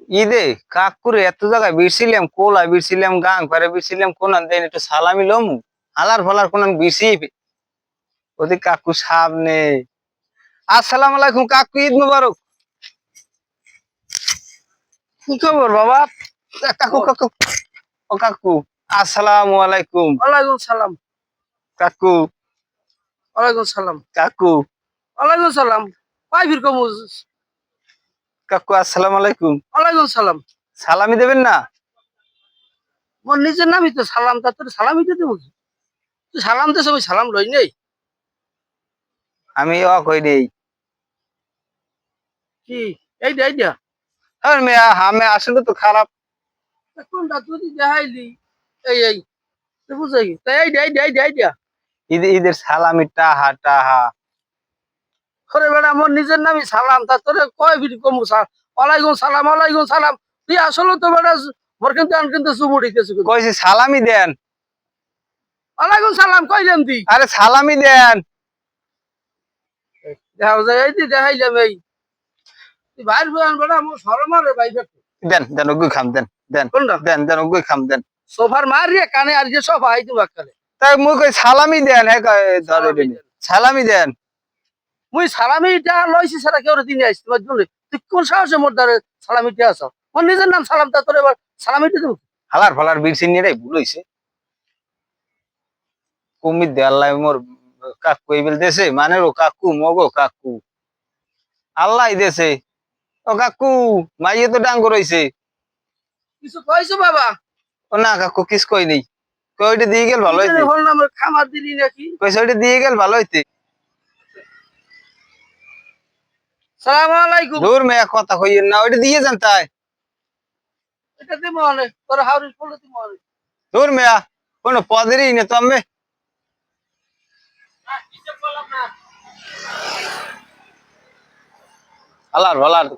ঈদে কাকুরে এত জায়গায় বিরছিলাম, কোলা বিরছিলাম, গাং পারে বিরছিলাম, কোনান দেন একটু সালামি লমু হালার ফালার কোনান বিরছি ওদি কাকু সামনে। আসসালামু আলাইকুম কাকু, ঈদ মুবারক। কি খবর বাবা? কাকু কাকু, ও কাকু আসসালামু আলাইকুম। ওয়ালাইকুম সালাম। কাকু ওয়ালাইকুম সালাম। কাকু ওয়ালাইকুম সালাম। পাই ফির কমু। কাকু আসসালামু আলাইকুম। ওয়ালাইকুম সালাম। সালামি দেবেন না? মোর নিজের নামই তো সালাম, তা তোর সালামই তো দেবো কি? তুই সালাম দে, সবাই সালাম লই নেই। আমি অ কই দেই। কি এইটা আর মেয়া হামে আসলে তো খারাপ। কোনটা তুই দেখাইলি? এই তুই বুঝাই তাই এইটা। ঈদের সালামি টাহা টাহা। করে বেড়া মোর নিজের নামই সালাম, তা তোরে কয় ফির কমু ওয়ালাইকুম সালাম ওয়ালাইকুম সালাম। তুই আসলে তো বেড়া মোর কিন্তু চুমুট হইতেছে। কইছি সালামি দেন। ওয়ালাইকুম সালাম কইলাম তুই। আরে সালামি দেন। দেখা যায় এই তুই দেখাইলাম এই। তুই বাইর বেড়া বেড়া মোর শরম আরে বাইর। দেন দেন ওগুই খাম দেন দেন কোনটা? দেন দেন ওগুই খাম দেন। সোফার মারিয়ে কানে আর যে সোফা হাই তুমি কানে। তাই মুই কই সালামি দেন, হ্যাঁ ধরে সালামি দিন দেন। সালামি দেন। মুই সালামিটা লইছি সেটা কেউ দিনে আসছি তোমার জন্য। তুই কোন সাহসে মোর দ্বারে সালামিটা আছো? মোর নিজের নাম সালাম, তা তোর এবার সালামিটা দেবো? হালার ফালার বিরসি নিয়ে ভুল হইছে। কুমির দে আল্লাহ মোর কাকু এইবেল দেশে মানে ও কাকু মগো কাকু আল্লাহ দেশে। ও কাকু মাইয়ে তো ডাঙ্গর হইছে। কিছু কইছো বাবা? ও না কাকু কিস কই নেই। কই ওইটা দিয়ে গেল ভালো হইতে। হল নামের খামার দিলি নাকি? কইছে ওইটা দিয়ে গেল ভালো হইতে। সালাম আলাইকুম। দূর মেয়া কথা কইয়েন না, ওইটা দিয়ে যান তাই। এটা দিব অনেক তোর হাউরিস পড়লে দিব অনেক। দূর মেয়া কোনো পদেরই না তো আমি। আল্লাহর ভালার